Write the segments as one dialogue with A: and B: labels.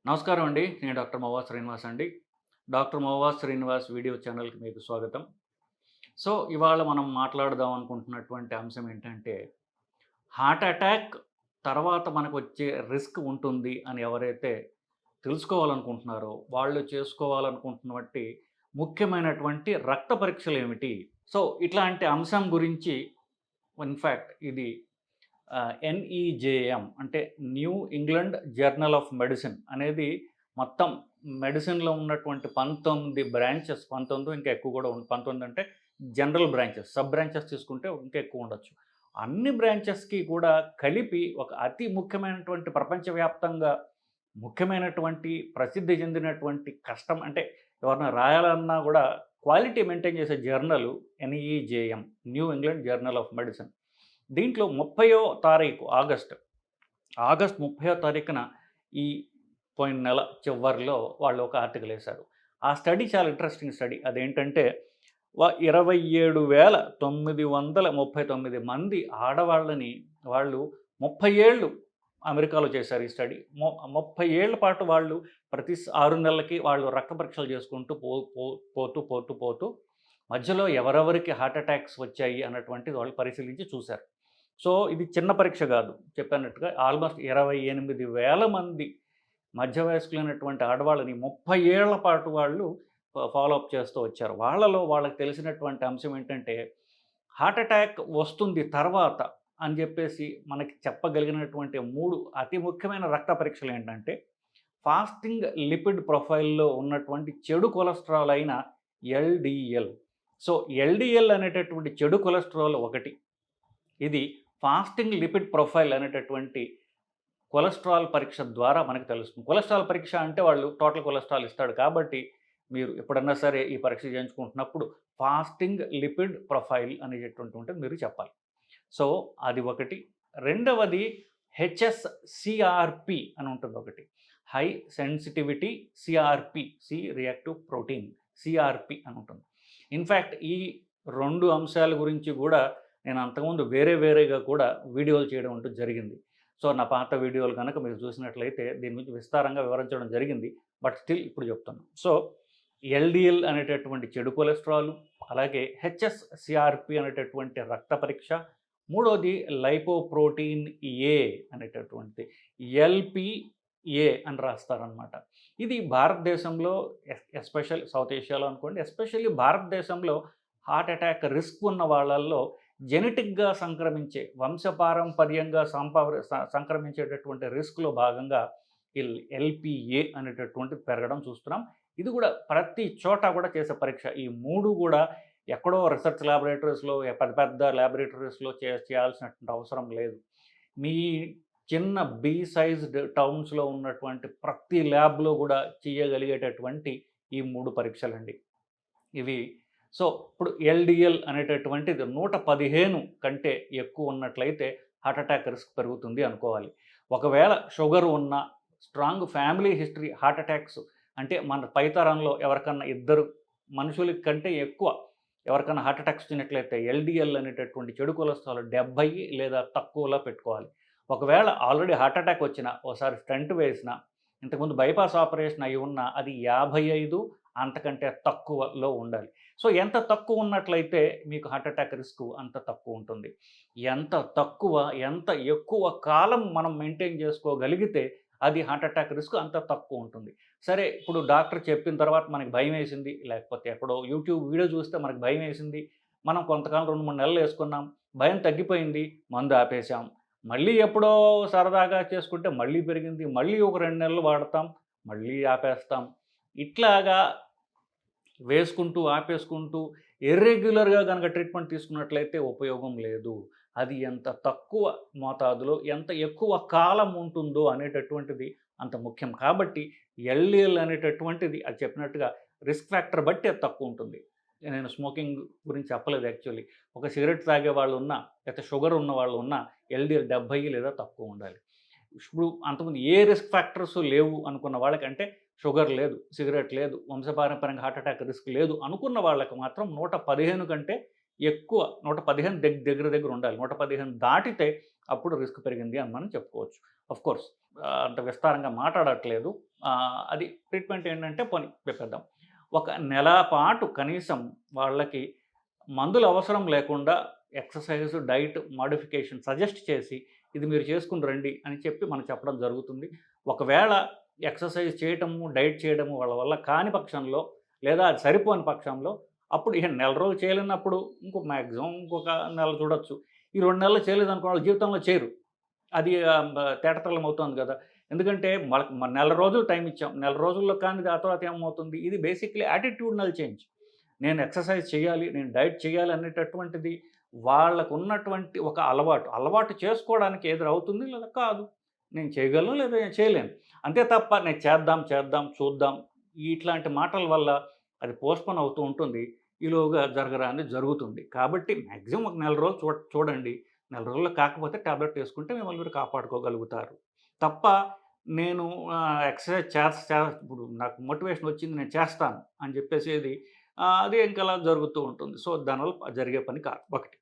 A: నమస్కారం అండి. నేను డాక్టర్ మోవా శ్రీనివాస్ అండి. డాక్టర్ మోవా శ్రీనివాస్ వీడియో ఛానల్‌కి మీకు స్వాగతం. ఇవాళ మనం మాట్లాడదాం అనుకుంటున్నటువంటి అంశం ఏంటంటే, హార్ట్ అటాక్ తర్వాత మనకొచ్చే రిస్క్ ఉంటుంది అని ఎవరైతే తెలుసుకోవాలనుకుంటున్నారో, వాళ్ళు చేసుకోవాలనుకుంటున్నటువంటి ముఖ్యమైనటువంటి రక్త పరీక్షలేమిటి? ఇట్లాంటి అంశం గురించి ఇన్‌ఫాక్ట్ ఇది ఎన్‌ఈజేఎం అంటే new England journal of medicine అనేది మొత్తం మెడిసిన్‌లో ఉన్నటువంటి 19 బ్రాంచెస్ 19 ఇంకా ఎక్కువ కూడా 19 అంటే జనరల్ బ్రాంచెస్. సబ్ బ్రాంచెస్ తీసుకుంటే ఇంకా ఎక్కువ ఉండొచ్చు. అన్ని బ్రాంచెస్‌కి కూడా కలిపి ఒక అతి ముఖ్యమైనటువంటి ప్రపంచవ్యాప్తంగా ముఖ్యమైనటువంటి ప్రసిద్ధి చెందినటువంటి కష్టం అంటే ఎవరైనా రాయాలన్నా కూడా క్వాలిటీ మెయింటైన్ చేసే journal ఎన్‌ఈజేఎం new England journal of medicine. దీంట్లో 30వ తారీఖు ఆగస్ట్ 30వ తారీఖున ఈ పోయిన నెల చివరిలో వాళ్ళు ఒక ఆర్టికల్ వేశారు. ఆ స్టడీ చాలా ఇంట్రెస్టింగ్ స్టడీ. అదేంటంటే 27,939 మంది ఆడవాళ్ళని వాళ్ళు 30 ఏళ్ళు అమెరికాలో చేశారు ఈ స్టడీ. 30 ఏళ్ల పాటు వాళ్ళు ప్రతి 6 నెలలకి వాళ్ళు రక్త పరీక్షలు చేసుకుంటూ పోతూ మధ్యలో ఎవరెవరికి హార్ట్ అటాక్స్ వచ్చాయి అన్నటువంటిది వాళ్ళు పరిశీలించి చూశారు. ఇది చిన్న పరీక్ష కాదు. చెప్పినట్టుగా ఆల్మోస్ట్ 28,000 మంది మధ్య వయస్కులైనటువంటి ఆడవాళ్ళని 30 ఏళ్ల పాటు వాళ్ళు ఫాలో అప్ చేస్తూ వచ్చారు. వాళ్ళకి తెలిసినటువంటి అంశం ఏంటంటే, హార్ట్ అటాక్ వస్తుంది తర్వాత అని చెప్పేసి మనకి చెప్పగలిగినటువంటి 3 అతి ముఖ్యమైన రక్త పరీక్షలు ఏంటంటే, ఫాస్టింగ్ లిపిడ్ ప్రొఫైల్‌లో ఉన్నటువంటి చెడు కొలెస్ట్రాల్ అయిన ఎల్‌డిఎల్. ఎల్‌డిఎల్ అనేటటువంటి చెడు కొలెస్ట్రాల్ ఒకటి. ఇది ఫాస్టింగ్ లిపిడ్ ప్రొఫైల్ అనేటటువంటి కొలెస్ట్రాల్ పరీక్ష ద్వారా మనకు తెలుస్తుంది. కొలెస్ట్రాల్ పరీక్ష అంటే వాళ్ళు టోటల్ కొలెస్ట్రాల్ ఇస్తాడు. కాబట్టి మీరు ఎప్పుడన్నా సరే ఈ పరీక్ష చేయించుకుంటున్నప్పుడు ఫాస్టింగ్ లిపిడ్ ప్రొఫైల్ అనేటటువంటి ఉంటే మీరు చెప్పాలి. అది ఒకటి. రెండవది హెచ్ఎస్‌సిఆర్‌పి అని ఉంటుంది ఒకటి. High sensitivity CRP, C reactive protein CRP అని ఉంటుంది. ఇన్‌ఫాక్ట్ ఈ 2 అంశాల గురించి కూడా నేను అంతకుముందు వేరేగా కూడా వీడియోలు చేయడం అంటూ జరిగింది. నా పాత వీడియోలు కనుక మీరు చూసినట్లయితే దీని గురించి విస్తారంగా వివరించడం జరిగింది. బట్ స్టిల్ ఇప్పుడు చెప్తున్నాను. ఎల్‌డిఎల్ అనేటటువంటి చెడు కొలెస్ట్రాల్, అలాగే హెచ్ఎస్‌సిఆర్‌పి అనేటటువంటి రక్త పరీక్ష, మూడోది లైపోప్రోటీన్ ఏ అనేటటువంటిది ఎల్‌పిఏ అని రాస్తారనమాట. ఇది భారతదేశంలో ఎస్పెషల్ సౌత్ ఏషియాలో అనుకోండి, ఎస్పెషల్లీ భారతదేశంలో హార్ట్ అటాక్ రిస్క్ ఉన్న వాళ్ళల్లో జెనెటిక్‌గా సంక్రమించే వంశపారంపర్యంగా సంక్రమించేటటువంటి రిస్క్‌లో భాగంగా ఎల్‌పిఏ అనేటటువంటిది పెరగడం చూస్తున్నాం. ఇది కూడా ప్రతి చోట కూడా చేసే పరీక్ష. ఈ 3 కూడా ఎక్కడో రీసెర్చ్ ల్యాబొరేటరీస్‌లో పెద్ద ల్యాబొరేటరీస్‌లో చేయాల్సినటువంటి అవసరం లేదు. మీ చిన్న బి సైజ్డ్ టౌన్స్‌లో ఉన్నటువంటి ప్రతి ల్యాబ్‌లో కూడా చేయగలిగేటటువంటి ఈ 3 పరీక్షలండి. ఇవి ఇప్పుడు ఎల్‌డిఎల్ అనేటటువంటిది 115 కంటే ఎక్కువ ఉన్నట్లయితే హార్ట్ అటాక్ రిస్క్ పెరుగుతుంది అనుకోవాలి. ఒకవేళ షుగర్ ఉన్న, strong family history heart attacks అంటే మన పైతరంలో ఎవరికన్నా ఇద్దరు మనుషుల కంటే ఎక్కువ ఎవరికైనా హార్ట్ అటాక్స్ వచ్చినట్లయితే ఎల్‌డిఎల్ అనేటటువంటి చెడు కొలెస్ట్రాల్ 70 లేదా తక్కువలో పెట్టుకోవాలి. ఒకవేళ ఆల్రెడీ హార్ట్ అటాక్ వచ్చినా, ఓసారి స్టంట్ వేసినా, ఇంతకుముందు బైపాస్ ఆపరేషన్ అయ్యి ఉన్నా అది 55 అంతకంటే తక్కువలో ఉండాలి. ఎంత తక్కువ ఉన్నట్లయితే మీకు హార్ట్ అటాక్ రిస్క్ అంత తక్కువ ఉంటుంది. ఎంత ఎక్కువ కాలం మనం మెయింటైన్ చేసుకోగలిగితే అది హార్ట్ అటాక్ రిస్క్ అంత తక్కువ ఉంటుంది. సరే, ఇప్పుడు డాక్టర్ చెప్పిన తర్వాత మనకి భయమేసింది, లేకపోతే ఎక్కడో యూట్యూబ్ వీడియో చూస్తే మనకు భయమేసింది. మనం కొంతకాలం 2, 3 నెలలు వేసుకున్నాం. భయం తగ్గిపోయింది. మందు ఆపేసాం. మళ్ళీ ఎప్పుడో సరదాగా చేసుకుంటే మళ్ళీ పెరిగింది. మళ్ళీ ఒక 2 నెలలు వాడతాం. మళ్ళీ ఆపేస్తాం. ఇట్లాగా వేసుకుంటూ, ఆపేసుకుంటూ ఇర్రెగ్యులర్‌గా గనక ట్రీట్మెంట్ తీసుకున్నట్లయితే ఉపయోగం లేదు. అది ఎంత తక్కువ మోతాదులో, ఎంత ఎక్కువ కాలం ఉంటుందో అనేటటువంటిది అంత ముఖ్యం. కాబట్టి ఎల్‌డిఎల్ అనేటటువంటిది అది చెప్పినట్టుగా రిస్క్ ఫ్యాక్టర్ బట్టి అది తక్కువ ఉంటుంది. నేను స్మోకింగ్ గురించి చెప్పలేదు యాక్చువల్లీ. ఒక సిగరెట్ తాగే వాళ్ళు ఉన్నా, లేకపోతే షుగర్ ఉన్న వాళ్ళు ఉన్నా ఎల్‌డిఎల్ 70 లేదా తక్కువ ఉండాలి. ఇప్పుడు అంతకుముందు ఏ రిస్క్ ఫ్యాక్టర్స్ లేవు అనుకున్న వాళ్ళకంటే షుగర్ లేదు, సిగరెట్ లేదు, వంశపారంపర్యంగా హార్ట్ అటాక్ రిస్క్ లేదు అనుకున్న వాళ్ళకి మాత్రం 115 కంటే ఎక్కువ 115 దగ్గర ఉండాలి. 115 దాటితే అప్పుడు రిస్క్ పెరిగింది అని మనం చెప్పుకోవచ్చు. కోర్స్ అంత విస్తారంగా మాట్లాడట్లేదు. అది ట్రీట్మెంట్ ఏంటంటే పోనీ చెప్పేద్దాం. ఒక నెల పాటు కనీసం వాళ్ళకి మందులు అవసరం లేకుండా ఎక్సర్సైజ్, డైట్ మోడిఫికేషన్ సజెస్ట్ చేసి ఇది మీరు చేసుకుని రండి అని చెప్పి మనం చెప్పడం జరుగుతుంది. ఒకవేళ ఎక్సర్సైజ్ చేయటము, డైట్ చేయడము వాళ్ళ వల్ల కాని పక్షంలో లేదా అది సరిపోని పక్షంలో అప్పుడు ఇక నెల రోజులు చేయలేనప్పుడు మాక్సిమం ఇంకొక నెల చూడొచ్చు. ఈ 2 నెలలు చేయలేదనుకో వాళ్ళు జీవితంలో చేయరు. అది తేటతెల్లం అవుతుంది కదా! ఎందుకంటే నెల రోజులు టైం ఇచ్చాం. నెల రోజుల్లో కానిది ఆ తర్వాత ఏమవుతుంది? ఇది బేసిక్‌లీ యాటిట్యూడినల్ చేంజ్. నేను ఎక్సర్సైజ్ చేయాలి, నేను డైట్ చేయాలి అనేటటువంటిది వాళ్ళకున్నటువంటి ఒక అలవాటు చేసుకోవడానికి ఏదో అవుతుంది లేదా కాదు. నేను చేయగలను లేదా నేను చేయలేను. అంతే తప్ప నేను చేద్దాం, చూద్దాం ఇట్లాంటి మాటల వల్ల అది పోస్ట్‌పోన్ అవుతూ ఉంటుంది. ఈలోగా జరగరానిది జరుగుతుంది. కాబట్టి మాక్సిమం ఒక నెల రోజులు చూడండి. నెల రోజుల్లో కాకపోతే టాబ్లెట్ వేసుకుంటే మిమ్మల్ని మీరు కాపాడుకోగలుగుతారు. తప్ప నేను ఎక్సర్సైజ్ ఇప్పుడు నాకు మోటివేషన్ వచ్చింది నేను చేస్తాను అని చెప్పేసేది అది ఇంకలా జరుగుతూ ఉంటుంది. సో, దానివల్ల జరిగే పని కాదు ఒకటి.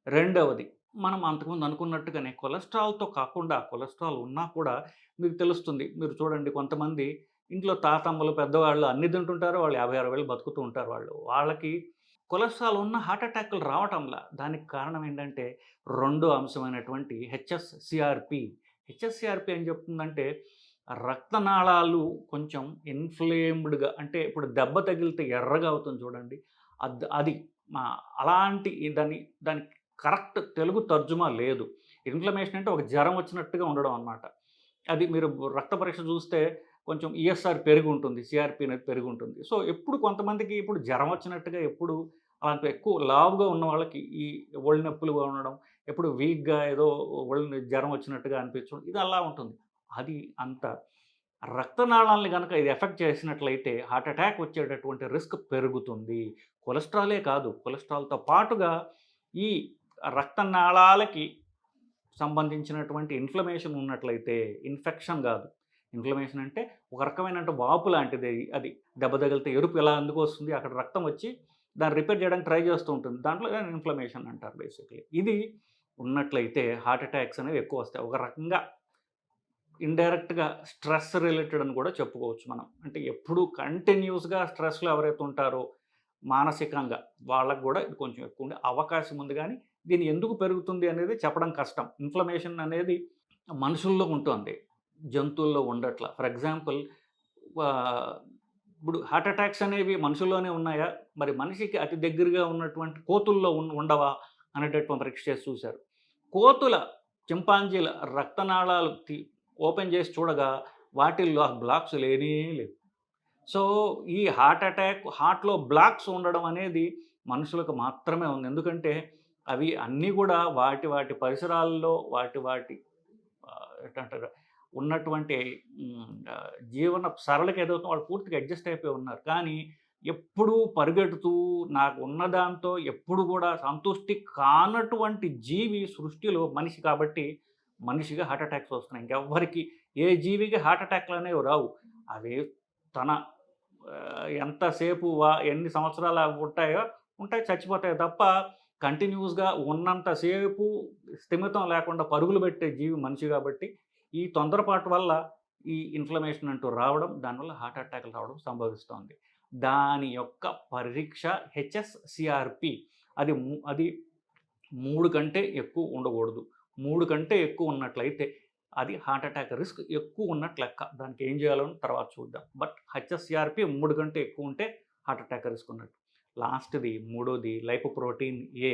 A: రెండవది మనం అంతకుముందు అనుకున్నట్టుగానే కొలెస్ట్రాల్‌తో కాకుండా కొలెస్ట్రాల్ ఉన్నా కూడా మీకు తెలుస్తుంది. మీరు చూడండి కొంతమంది ఇంట్లో తాతమ్మలు, పెద్దవాళ్ళు అన్నీ తింటుంటారు. వాళ్ళు 50, 60 ఏళ్ళు బతుకుతూ ఉంటారు వాళ్ళు. వాళ్ళకి కొలెస్ట్రాల్ ఉన్న హార్ట్ అటాక్‌లు రావటంలా. దానికి కారణం ఏంటంటే రెండో అంశమైనటువంటి హెచ్ఎస్‌సిఆర్‌పి. హెచ్ఎస్‌సిఆర్‌పి ఏం చెప్తుందంటే రక్తనాళాలు కొంచెం ఇన్‌ఫ్లేమ్డ్‌గా అంటే ఇప్పుడు దెబ్బ తగిలితే ఎర్రగా అవుతుంది చూడండి. అది అలాంటి దానికి కరెక్ట్ తెలుగు తర్జుమా లేదు. ఇన్‌ఫ్లమేషన్ అంటే ఒక జ్వరం వచ్చినట్టుగా ఉండడం అనమాట. అది మీరు రక్త పరీక్ష చూస్తే కొంచెం ఈఎస్ఆర్ పెరిగుంటుంది. సిఆర్‌పి అనేది పెరిగుంటుంది. సో, ఎప్పుడు కొంతమందికి ఇప్పుడు జ్వరం వచ్చినట్టుగా ఎప్పుడు అలాంటి ఎక్కువ లావుగా ఉన్న వాళ్ళకి ఈ ఒళ్ళు నొప్పులుగా ఉండడం, ఎప్పుడు వీక్‌గా ఏదో జ్వరం వచ్చినట్టుగా అనిపించడం ఇది అలా ఉంటుంది. అది అంత రక్తనాళాల్ని గనక ఇది ఎఫెక్ట్ చేసినట్లయితే హార్ట్ అటాక్ వచ్చేటటువంటి రిస్క్ పెరుగుతుంది. కొలెస్ట్రాలే కాదు, కొలెస్ట్రాల్‌తో పాటుగా ఈ రక్తనాళాలకి సంబంధించినటువంటి ఇన్‌ఫ్లమేషన్ ఉన్నట్లయితే ఇన్ఫెక్షన్ గాదు. ఇన్‌ఫ్లమేషన్ అంటే ఒక రకమైన వాపు లాంటిది అది. దెబ్బ తగిలితే ఎరుపు ఎలా ఎందుకు వస్తుంది? అక్కడ రక్తం వచ్చి దాన్ని రిపేర్ చేయడానికి ట్రై చేస్తూ ఉంటుంది. దాంట్లో ఇన్‌ఫ్లమేషన్ అంటారు బేసికల్లీ. ఇది ఉన్నట్లయితే హార్ట్ అటాక్స్ అనేవి ఎక్కువ వస్తాయి. ఒక రకంగా ఇండైరెక్ట్‌గా స్ట్రెస్ రిలేటెడ్ అని కూడా చెప్పుకోవచ్చు మనం. అంటే ఎప్పుడూ కంటిన్యూస్‌గా స్ట్రెస్‌లో ఎవరైతే ఉంటారో మానసికంగా వాళ్ళకి గూడా ఇది కొంచెం ఎక్కువ ఉండే అవకాశం ఉంది గానీ, దీన్ని ఎందుకు పెరుగుతుంది అనేది చెప్పడం కష్టం. ఇన్‌ఫ్లమేషన్ అనేది మనుషుల్లో ఉంటుంది. జంతువుల్లో ఉండట్ల. ఫర్ ఎగ్జాంపుల్ ఇప్పుడు హార్ట్ అటాక్స్ అనేవి మనుషుల్లోనే ఉన్నాయా? మరి మనిషికి అతి దగ్గరగా ఉన్నటువంటి కోతుల్లో ఉండవా? అనేటటువంటి పరీక్ష చేసి చూశారు. కోతుల, చింపాంజీల రక్తనాళాలు ఓపెన్ చేసి చూడగా వాటిల్లో బ్లాక్స్ లేనే లేవు. సో, ఈ హార్ట్‌లో బ్లాక్స్ ఉండడం అనేది మనుషులకు మాత్రమే ఉంది. ఎందుకంటే అవి అన్నీ గూడా వాటి పరిసరాల్లో వాటి ఎట్టంటారు ఉన్నటువంటి జీవన సరళికి ఏదవుతుందో వాళ్ళు పూర్తిగా అడ్జస్ట్ అయిపోయి ఉన్నారు. కానీ ఎప్పుడూ పరిగెడుతూ నాకు ఉన్నదాంతో ఎప్పుడు గూడా సంతృష్టి కానటువంటి జీవి సృష్టిలో మనిషి కాబట్టి మనిషిగా హార్ట్ అటాక్స్ వస్తున్నాయి. ఇంకెవ్వరికి ఏ జీవికి హార్ట్ అటాక్‌లనేవి రావు. అవి తన ఎంతసేపు ఎన్ని సంవత్సరాలు ఉంటాయి చచ్చిపోతాయి తప్ప కంటిన్యూస్‌గా ఉన్నంతసేపు స్థిమితం లేకుండా పరుగులు పెట్టే జీవి మనిషి కాబట్టి ఈ తొందరపాటు వల్ల ఈ ఇన్‌ఫ్లమేషన్ అంటూ రావడం, దానివల్ల హార్ట్ అటాక్‌లు రావడం సంభవిస్తోంది. దాని యొక్క పరీక్ష హెచ్ఎస్‌సిఆర్‌పి. అది 3 కంటే ఎక్కువ ఉండకూడదు. 3 కంటే ఎక్కువ ఉన్నట్లయితే అది హార్ట్ అటాక్ రిస్క్ ఎక్కువ ఉన్నట్టు లెక్క. దానికి ఏం చేయాలో తర్వాత చూద్దాం. బట్ హెచ్ఎస్‌సిఆర్‌పి 3 కంటే ఎక్కువ ఉంటే హార్ట్ అటాక్ రిస్క్ ఉన్నట్టు. లాస్ట్‌ది మూడోది లైపోప్రోటీన్ ఏ.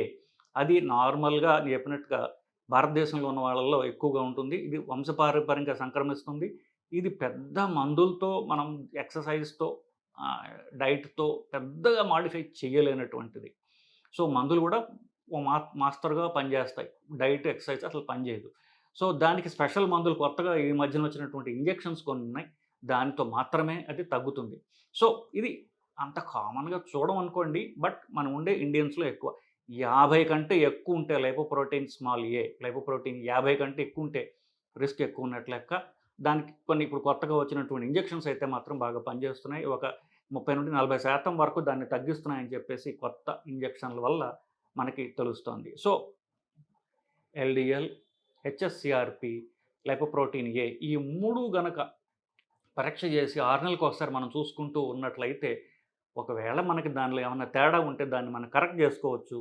A: అది నార్మల్‌గా నేను చెప్పినట్టుగా భారతదేశంలో ఉన్న వాళ్ళలో ఎక్కువగా ఉంటుంది. ఇది వంశపారంపర్యంగా సంక్రమిస్తుంది. ఇది పెద్ద మందులతో మనం ఎక్సర్సైజ్‌తో డైట్‌తో పెద్దగా మాడిఫై చేయలేనటువంటిది. సో, మందులు కూడా ఓ మాస్తరుగా పనిచేస్తాయి. డైట్, ఎక్సర్సైజ్ అసలు పనిచేయదు. సో, దానికి స్పెషల్ మందులు కొత్తగా ఈ మధ్యన వచ్చినటువంటి ఇంజెక్షన్స్ కొన్ని ఉన్నాయి. దానితో మాత్రమే అది తగ్గుతుంది. సో, ఇది అంత కామన్‌గా చూడమనుకోండి. బట్ మనం ఉండే ఇండియన్స్‌లో ఎక్కువ. 50 కంటే ఎక్కువ ఉంటే లైపోప్రోటీన్ స్మాల్ ఏ, లైపోప్రోటీన్ 50 కంటే ఎక్కువ ఉంటే రిస్క్ ఎక్కువ ఉన్నట్టు లెక్క. దానికి కొన్ని ఇప్పుడు కొత్తగా వచ్చినటువంటి ఇంజెక్షన్స్ అయితే మాత్రం బాగా పనిచేస్తున్నాయి. ఒక 30-40% వరకు దాన్ని తగ్గిస్తున్నాయని చెప్పేసి కొత్త ఇంజెక్షన్ల వల్ల మనకి తెలుస్తోంది. సో, ఎల్‌డిఎల్, హెచ్ఎస్సిఆర్పి, లైపోప్రోటీన్ ఏ, ఈ 3 గనక పరీక్ష చేసి 6 నెలలకు ఒకసారి మనం చూసుకుంటూ ఉన్నట్లయితే, ఒకవేళ మనకి దానిలో ఏమన్నా తేడా ఉంటే దాన్ని మనం కరెక్ట్ చేసుకోవచ్చు.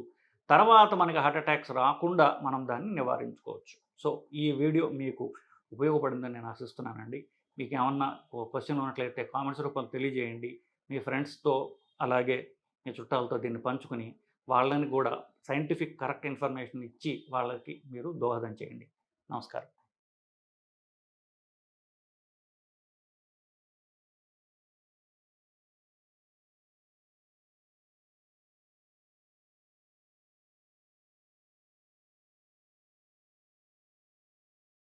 A: తర్వాత మనకి హార్ట్ అటాక్స్ రాకుండా మనం దాన్ని నివారించుకోవచ్చు. సో, ఈ వీడియో మీకు ఉపయోగపడిందని నేను ఆశిస్తున్నానండి. మీకేమన్నా క్వెషన్ ఉన్నట్లయితే కామెంట్స్ రూపంలో తెలియజేయండి. మీ ఫ్రెండ్స్‌తో అలాగే మీ చుట్టాలతో దీన్ని పంచుకొని, వాళ్ళని కూడా సైంటిఫిక్ కరెక్ట్ ఇన్ఫర్మేషన్ ఇచ్చి వాళ్ళకి మీరు దోహదం చేయండి. నమస్కారం.